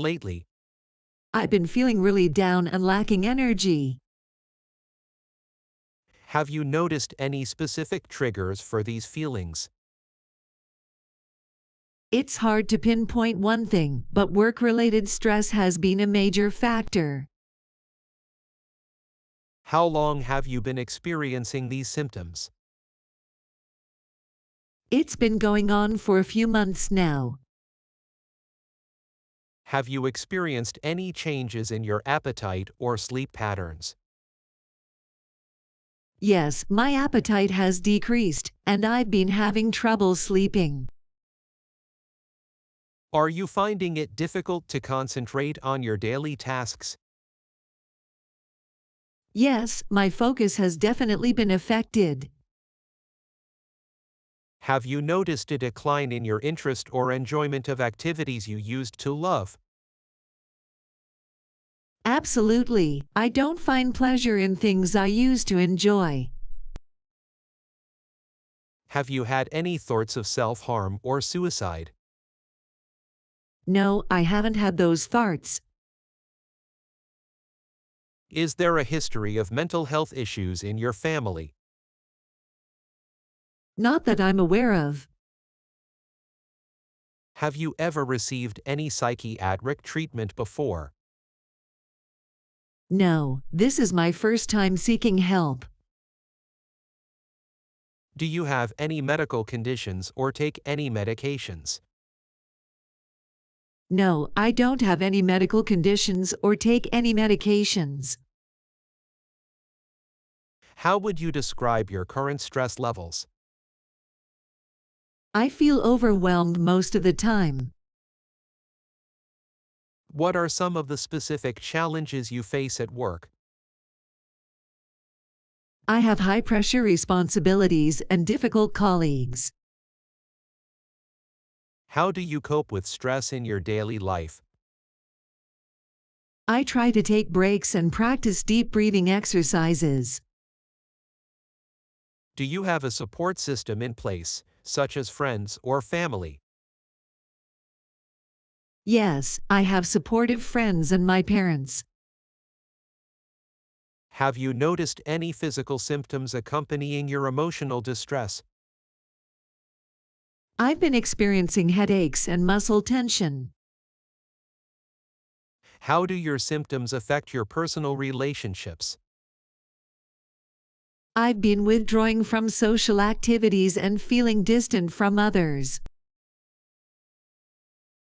lately? I've been feeling really down and lacking energy. Have you noticed any specific triggers for these feelings? It's hard to pinpoint one thing, but work-related stress has been a major factor. How long have you been experiencing these symptoms? It's been going on for a few months now. Have you experienced any changes in your appetite or sleep patterns? Yes, my appetite has decreased, and I've been having trouble sleeping. Are you finding it difficult to concentrate on your daily tasks? Yes, my focus has definitely been affected. Have you noticed a decline in your interest or enjoyment of activities you used to love? Absolutely, I don't find pleasure in things I used to enjoy. Have you had any thoughts of self-harm or suicide? No, I haven't had those thoughts. Is there a history of mental health issues in your family? Not that I'm aware of. Have you ever received any psychiatric treatment before? No, this is my first time seeking help. Do you have any medical conditions or take any medications? No, I don't have any medical conditions or take any medications. How would you describe your current stress levels? I feel overwhelmed most of the time. What are some of the specific challenges you face at work? I have high-pressure responsibilities and difficult colleagues. How do you cope with stress in your daily life? I try to take breaks and practice deep breathing exercises. Do you have a support system in place, such as friends or family? Yes, I have supportive friends and my parents. Have you noticed any physical symptoms accompanying your emotional distress? I've been experiencing headaches and muscle tension. How do your symptoms affect your personal relationships? I've been withdrawing from social activities and feeling distant from others.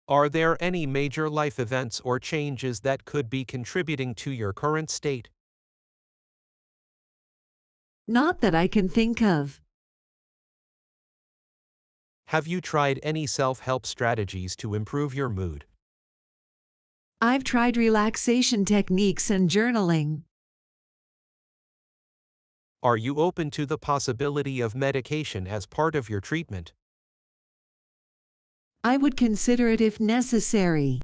Are there any major life events or changes that could be contributing to your current state? Not that I can think of. Have you tried any self-help strategies to improve your mood? I've tried relaxation techniques and journaling. Are you open to the possibility of medication as part of your treatment? I would consider it if necessary.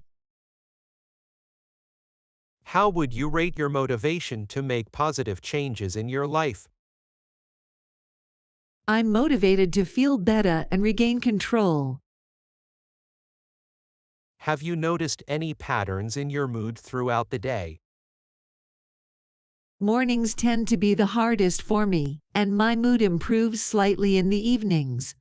How would you rate your motivation to make positive changes in your life? I'm motivated to feel better and regain control. Have you noticed any patterns in your mood throughout the day? Mornings tend to be the hardest for me, and my mood improves slightly in the evenings.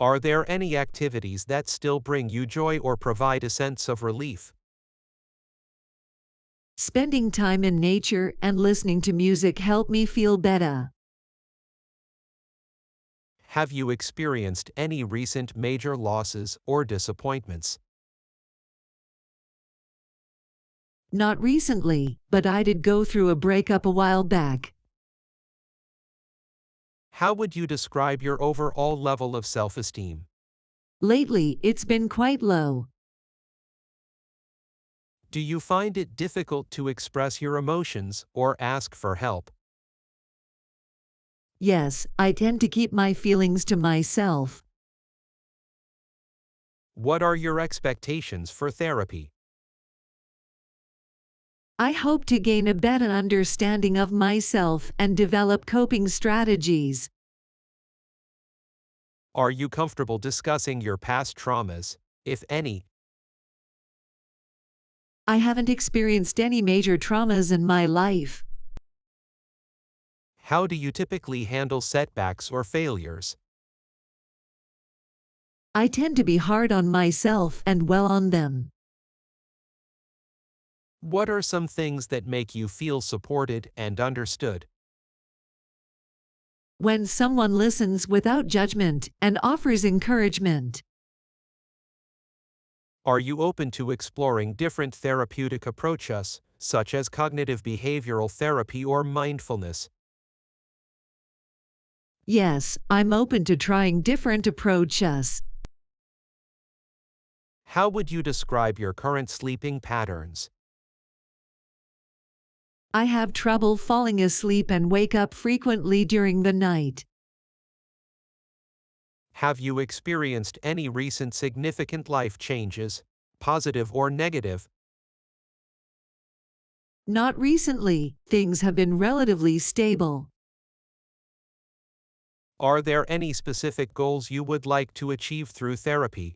Are there any activities that still bring you joy or provide a sense of relief? Spending time in nature and listening to music help me feel better. Have you experienced any recent major losses or disappointments? Not recently, but I did go through a breakup a while back. How would you describe your overall level of self-esteem? Lately, it's been quite low. Do you find it difficult to express your emotions or ask for help? Yes, I tend to keep my feelings to myself. What are your expectations for therapy? I hope to gain a better understanding of myself and develop coping strategies. Are you comfortable discussing your past traumas, if any, I haven't experienced any major traumas in my life. How do you typically handle setbacks or failures? I tend to be hard on myself and dwell on them. What are some things that make you feel supported and understood? When someone listens without judgment and offers encouragement. Are you open to exploring different therapeutic approaches, such as cognitive behavioral therapy or mindfulness? Yes, I'm open to trying different approaches. How would you describe your current sleeping patterns? I have trouble falling asleep and wake up frequently during the night. Have you experienced any recent significant life changes, positive or negative? Not recently, things have been relatively stable. Are there any specific goals you would like to achieve through therapy?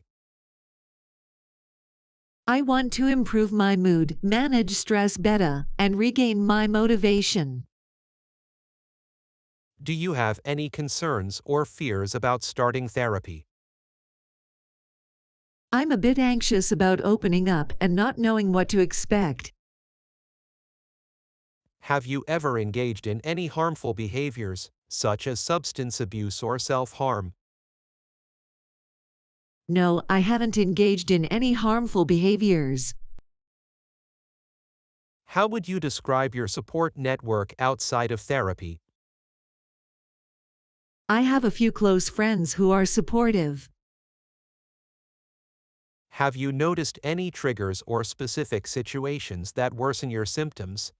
I want to improve my mood, manage stress better, and regain my motivation. Do you have any concerns or fears about starting therapy? I'm a bit anxious about opening up and not knowing what to expect. Have you ever engaged in any harmful behaviors, such as substance abuse or self-harm? No, I haven't engaged in any harmful behaviors. How would you describe your support network outside of therapy? I have a few close friends who are supportive. Have you noticed any triggers or specific situations that worsen your symptoms?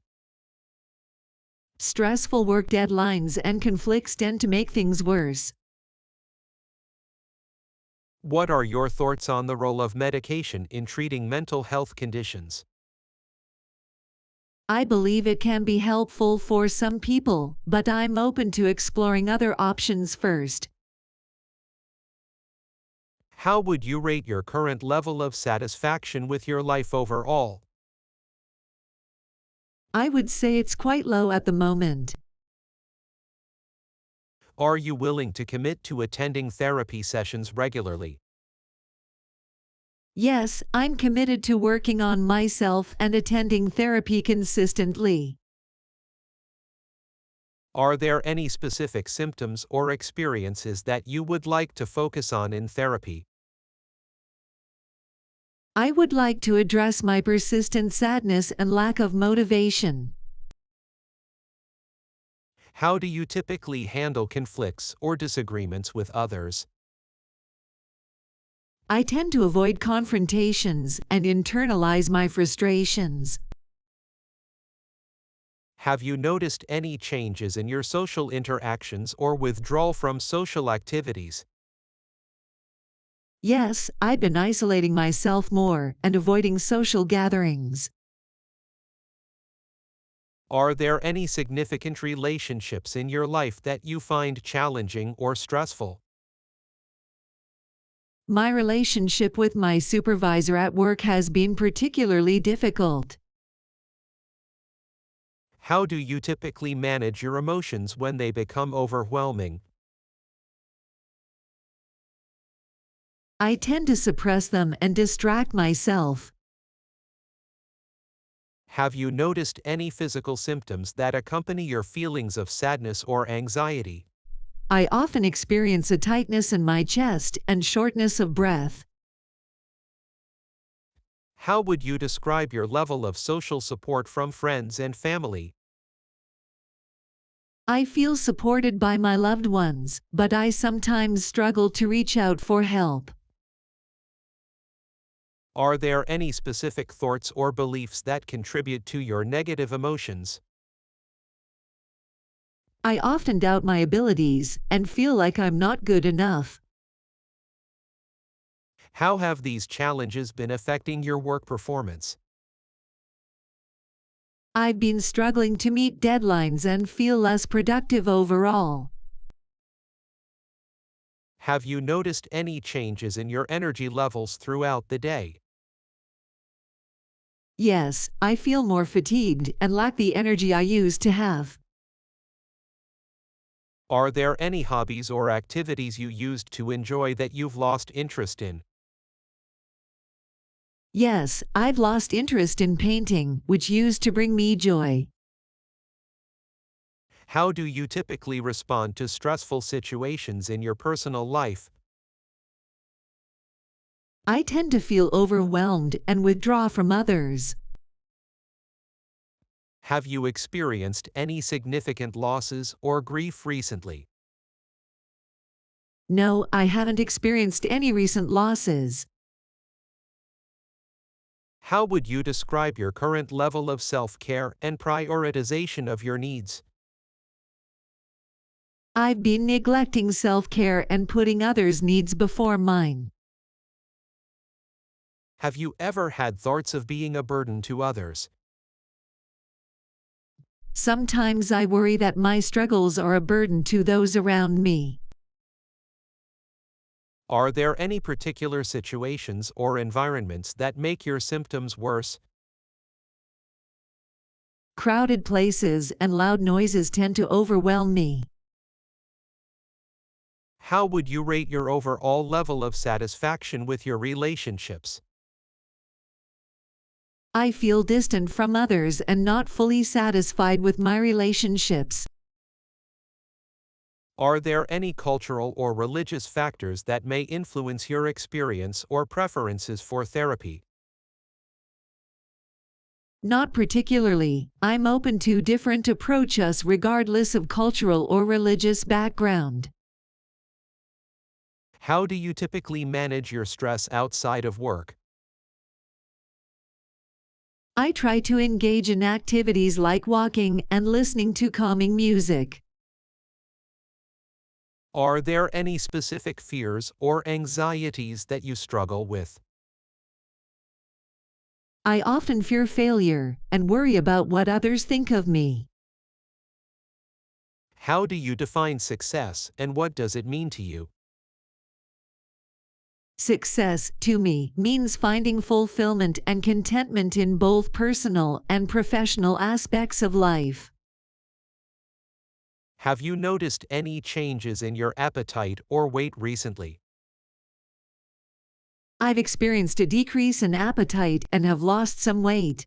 Stressful work deadlines and conflicts tend to make things worse. What are your thoughts on the role of medication in treating mental health conditions? I believe it can be helpful for some people, but I'm open to exploring other options first. How would you rate your current level of satisfaction with your life overall? I would say it's quite low at the moment. Are you willing to commit to attending therapy sessions regularly? Yes, I'm committed to working on myself and attending therapy consistently. Are there any specific symptoms or experiences that you would like to focus on in therapy? I would like to address my persistent sadness and lack of motivation. How do you typically handle conflicts or disagreements with others? I tend to avoid confrontations and internalize my frustrations. Have you noticed any changes in your social interactions or withdrawal from social activities? Yes, I've been isolating myself more and avoiding social gatherings. Are there any significant relationships in your life that you find challenging or stressful? My relationship with my supervisor at work has been particularly difficult. How do you typically manage your emotions when they become overwhelming? I tend to suppress them and distract myself. Have you noticed any physical symptoms that accompany your feelings of sadness or anxiety? I often experience a tightness in my chest and shortness of breath. How would you describe your level of social support from friends and family? I feel supported by my loved ones, but I sometimes struggle to reach out for help. Are there any specific thoughts or beliefs that contribute to your negative emotions? I often doubt my abilities and feel like I'm not good enough. How have these challenges been affecting your work performance? I've been struggling to meet deadlines and feel less productive overall. Have you noticed any changes in your energy levels throughout the day? Yes, I feel more fatigued and lack the energy I used to have. Are there any hobbies or activities you used to enjoy that you've lost interest in? Yes, I've lost interest in painting, which used to bring me joy. How do you typically respond to stressful situations in your personal life? I tend to feel overwhelmed and withdraw from others. Have you experienced any significant losses or grief recently? No, I haven't experienced any recent losses. How would you describe your current level of self-care and prioritization of your needs? I've been neglecting self-care and putting others' needs before mine. Have you ever had thoughts of being a burden to others? Sometimes I worry that my struggles are a burden to those around me. Are there any particular situations or environments that make your symptoms worse? Crowded places and loud noises tend to overwhelm me. How would you rate your overall level of satisfaction with your relationships? I feel distant from others and not fully satisfied with my relationships. Are there any cultural or religious factors that may influence your experience or preferences for therapy? Not particularly. I'm open to different approaches regardless of cultural or religious background. How do you typically manage your stress outside of work? I try to engage in activities like walking and listening to calming music. Are there any specific fears or anxieties that you struggle with? I often fear failure and worry about what others think of me. How do you define success and what does it mean to you? Success, to me, means finding fulfillment and contentment in both personal and professional aspects of life. Have you noticed any changes in your appetite or weight recently? I've experienced a decrease in appetite and have lost some weight.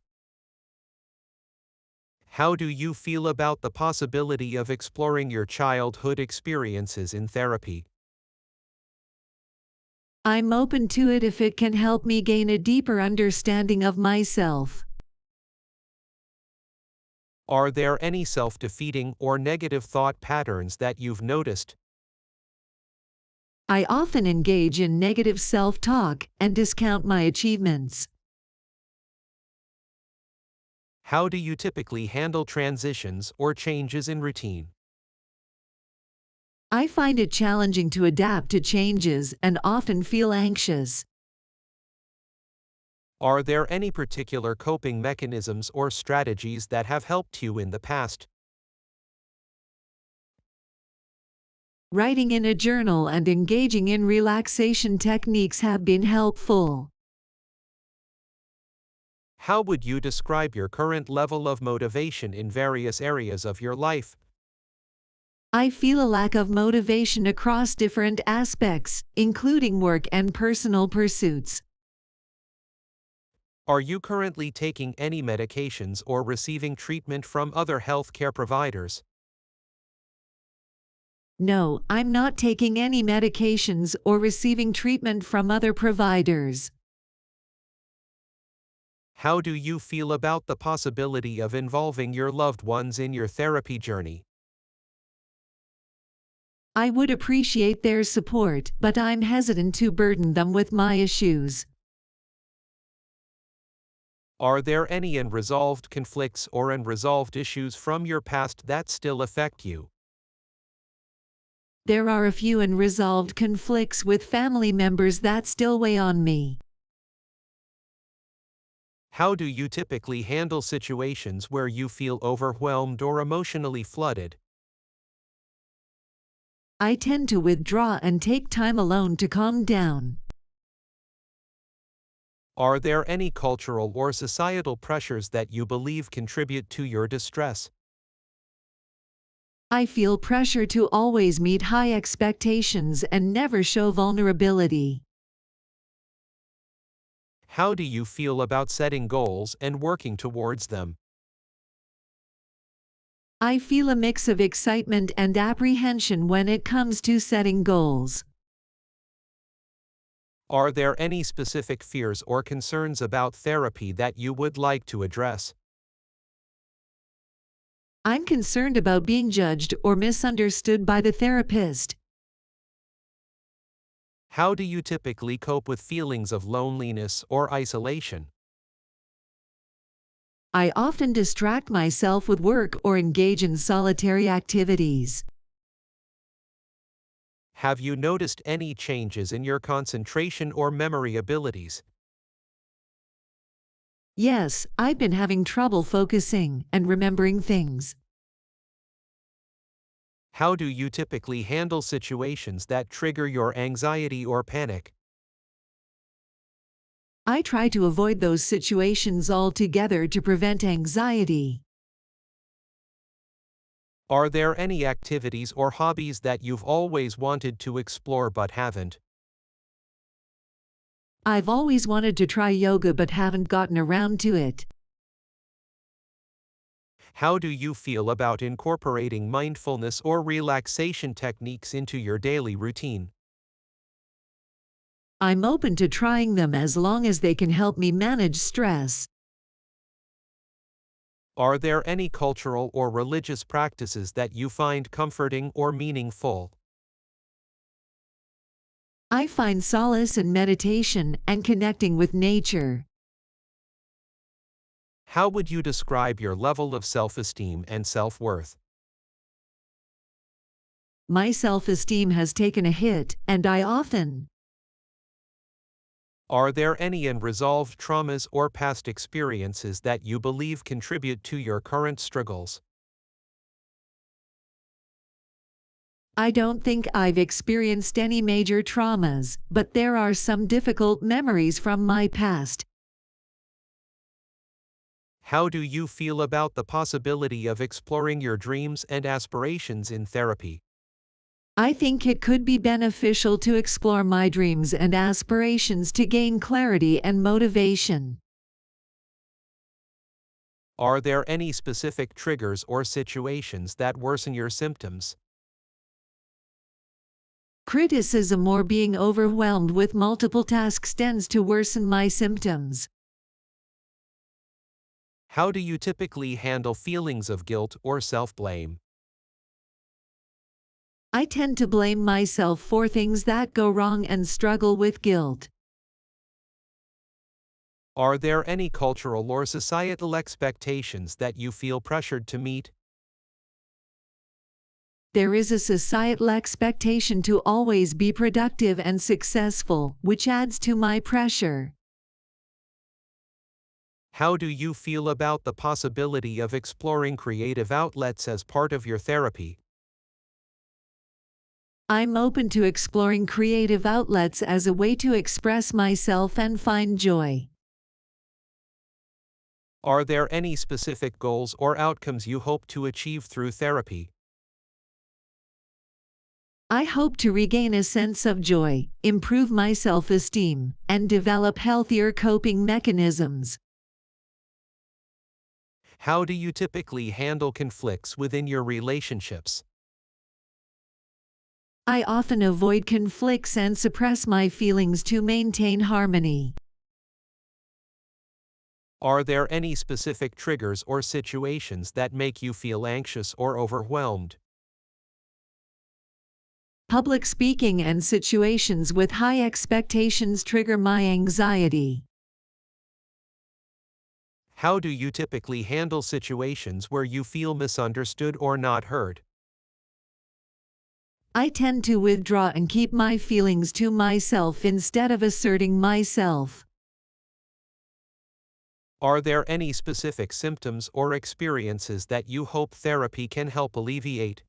How do you feel about the possibility of exploring your childhood experiences in therapy? I'm open to it if it can help me gain a deeper understanding of myself. Are there any self-defeating or negative thought patterns that you've noticed? I often engage in negative self-talk and discount my achievements. How do you typically handle transitions or changes in routine? I find it challenging to adapt to changes and often feel anxious. Are there any particular coping mechanisms or strategies that have helped you in the past? Writing in a journal and engaging in relaxation techniques have been helpful. How would you describe your current level of motivation in various areas of your life? I feel a lack of motivation across different aspects, including work and personal pursuits. Are you currently taking any medications or receiving treatment from other healthcare providers? No, I'm not taking any medications or receiving treatment from other providers. How do you feel about the possibility of involving your loved ones in your therapy journey? I would appreciate their support, but I'm hesitant to burden them with my issues. Are there any unresolved conflicts or unresolved issues from your past that still affect you? There are a few unresolved conflicts with family members that still weigh on me. How do you typically handle situations where you feel overwhelmed or emotionally flooded? I tend to withdraw and take time alone to calm down. Are there any cultural or societal pressures that you believe contribute to your distress? I feel pressure to always meet high expectations and never show vulnerability. How do you feel about setting goals and working towards them? I feel a mix of excitement and apprehension when it comes to setting goals. Are there any specific fears or concerns about therapy that you would like to address? I'm concerned about being judged or misunderstood by the therapist. How do you typically cope with feelings of loneliness or isolation? I often distract myself with work or engage in solitary activities. Have you noticed any changes in your concentration or memory abilities? Yes, I've been having trouble focusing and remembering things. How do you typically handle situations that trigger your anxiety or panic? I try to avoid those situations altogether to prevent anxiety. Are there any activities or hobbies that you've always wanted to explore but haven't? I've always wanted to try yoga but haven't gotten around to it. How do you feel about incorporating mindfulness or relaxation techniques into your daily routine? I'm open to trying them as long as they can help me manage stress. Are there any cultural or religious practices that you find comforting or meaningful? I find solace in meditation and connecting with nature. How would you describe your level of self-esteem and self-worth? My self-esteem has taken a hit, and I often. Are there any unresolved traumas or past experiences that you believe contribute to your current struggles? I don't think I've experienced any major traumas, but there are some difficult memories from my past. How do you feel about the possibility of exploring your dreams and aspirations in therapy? I think it could be beneficial to explore my dreams and aspirations to gain clarity and motivation. Are there any specific triggers or situations that worsen your symptoms? Criticism or being overwhelmed with multiple tasks tends to worsen my symptoms. How do you typically handle feelings of guilt or self-blame? I tend to blame myself for things that go wrong and struggle with guilt. Are there any cultural or societal expectations that you feel pressured to meet? There is a societal expectation to always be productive and successful, which adds to my pressure. How do you feel about the possibility of exploring creative outlets as part of your therapy? I'm open to exploring creative outlets as a way to express myself and find joy. Are there any specific goals or outcomes you hope to achieve through therapy? I hope to regain a sense of joy, improve my self-esteem, and develop healthier coping mechanisms. How do you typically handle conflicts within your relationships? I often avoid conflicts and suppress my feelings to maintain harmony. Are there any specific triggers or situations that make you feel anxious or overwhelmed? Public speaking and situations with high expectations trigger my anxiety. How do you typically handle situations where you feel misunderstood or not heard? I tend to withdraw and keep my feelings to myself instead of asserting myself. Are there any specific symptoms or experiences that you hope therapy can help alleviate?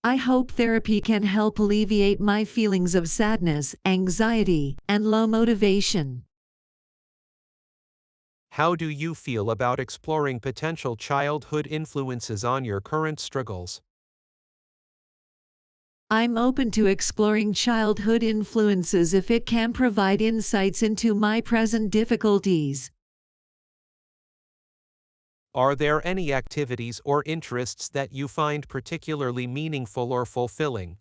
I hope therapy can help alleviate my feelings of sadness, anxiety, and low motivation. How do you feel about exploring potential childhood influences on your current struggles? I'm open to exploring childhood influences if it can provide insights into my present difficulties. Are there any activities or interests that you find particularly meaningful or fulfilling?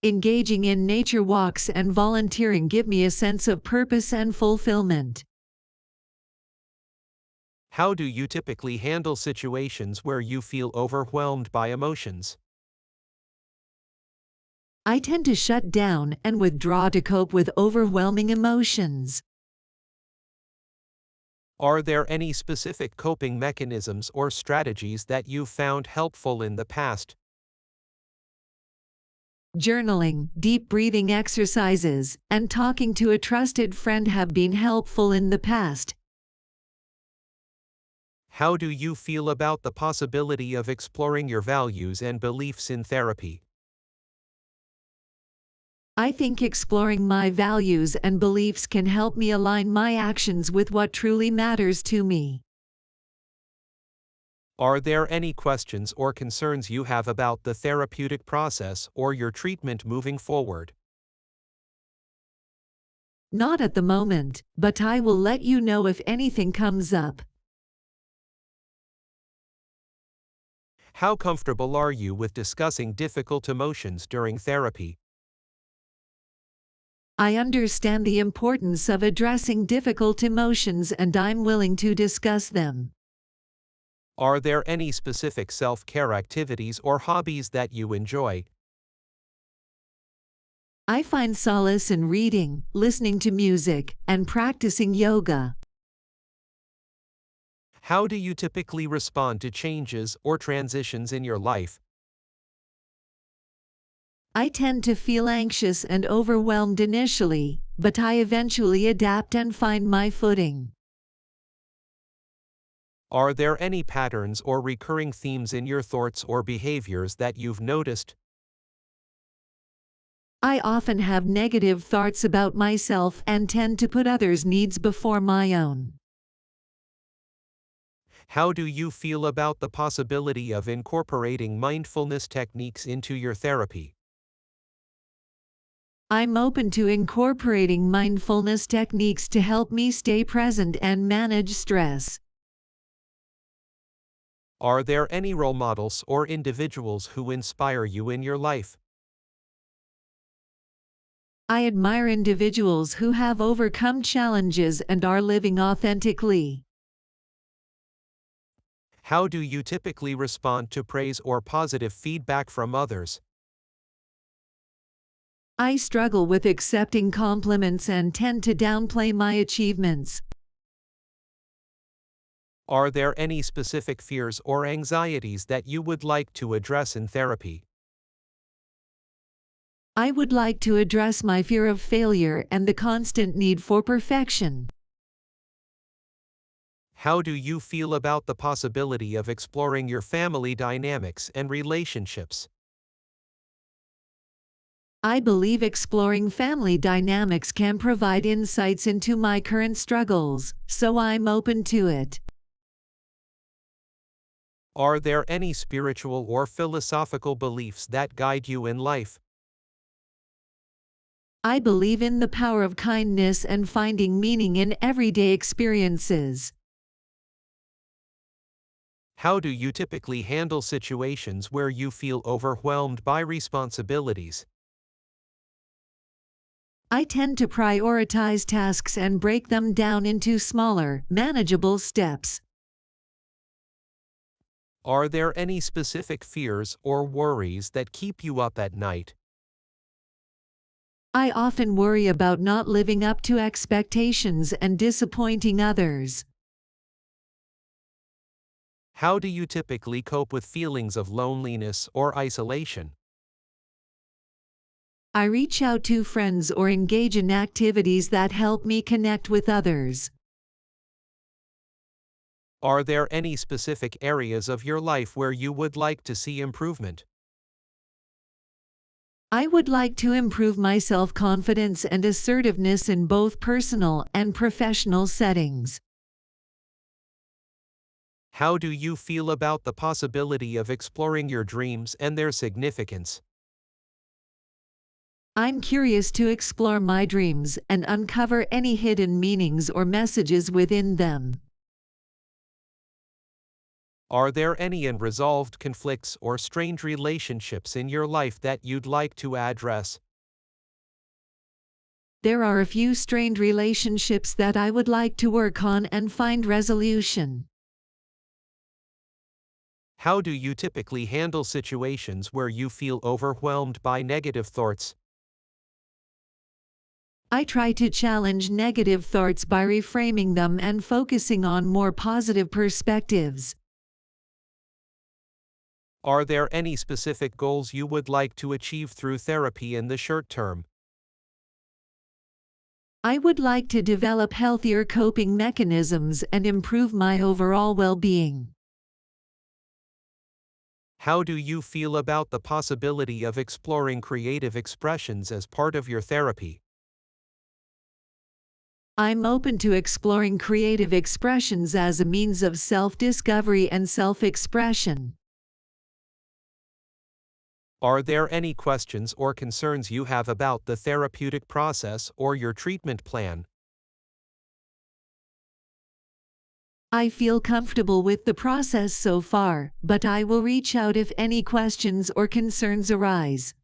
Engaging in nature walks and volunteering give me a sense of purpose and fulfillment. How do you typically handle situations where you feel overwhelmed by emotions? I tend to shut down and withdraw to cope with overwhelming emotions. Are there any specific coping mechanisms or strategies that you've found helpful in the past? Journaling, deep breathing exercises, and talking to a trusted friend have been helpful in the past. How do you feel about the possibility of exploring your values and beliefs in therapy? I think exploring my values and beliefs can help me align my actions with what truly matters to me. Are there any questions or concerns you have about the therapeutic process or your treatment moving forward? Not at the moment, but I will let you know if anything comes up. How comfortable are you with discussing difficult emotions during therapy? I understand the importance of addressing difficult emotions and I'm willing to discuss them. Are there any specific self-care activities or hobbies that you enjoy? I find solace in reading, listening to music, and practicing yoga. How do you typically respond to changes or transitions in your life? I tend to feel anxious and overwhelmed initially, but I eventually adapt and find my footing. Are there any patterns or recurring themes in your thoughts or behaviors that you've noticed? I often have negative thoughts about myself and tend to put others' needs before my own. How do you feel about the possibility of incorporating mindfulness techniques into your therapy? I'm open to incorporating mindfulness techniques to help me stay present and manage stress. Are there any role models or individuals who inspire you in your life? I admire individuals who have overcome challenges and are living authentically. How do you typically respond to praise or positive feedback from others? I struggle with accepting compliments and tend to downplay my achievements. Are there any specific fears or anxieties that you would like to address in therapy? I would like to address my fear of failure and the constant need for perfection. How do you feel about the possibility of exploring your family dynamics and relationships? I believe exploring family dynamics can provide insights into my current struggles, so I'm open to it. Are there any spiritual or philosophical beliefs that guide you in life? I believe in the power of kindness and finding meaning in everyday experiences. How do you typically handle situations where you feel overwhelmed by responsibilities? I tend to prioritize tasks and break them down into smaller, manageable steps. Are there any specific fears or worries that keep you up at night? I often worry about not living up to expectations and disappointing others. How do you typically cope with feelings of loneliness or isolation? I reach out to friends or engage in activities that help me connect with others. Are there any specific areas of your life where you would like to see improvement? I would like to improve my self-confidence and assertiveness in both personal and professional settings. How do you feel about the possibility of exploring your dreams and their significance? I'm curious to explore my dreams and uncover any hidden meanings or messages within them. Are there any unresolved conflicts or strange relationships in your life that you'd like to address? There are a few strained relationships that I would like to work on and find resolution. How do you typically handle situations where you feel overwhelmed by negative thoughts? I try to challenge negative thoughts by reframing them and focusing on more positive perspectives. Are there any specific goals you would like to achieve through therapy in the short term? I would like to develop healthier coping mechanisms and improve my overall well-being. How do you feel about the possibility of exploring creative expressions as part of your therapy? I'm open to exploring creative expressions as a means of self-discovery and self-expression. Are there any questions or concerns you have about the therapeutic process or your treatment plan? I feel comfortable with the process so far, but I will reach out if any questions or concerns arise.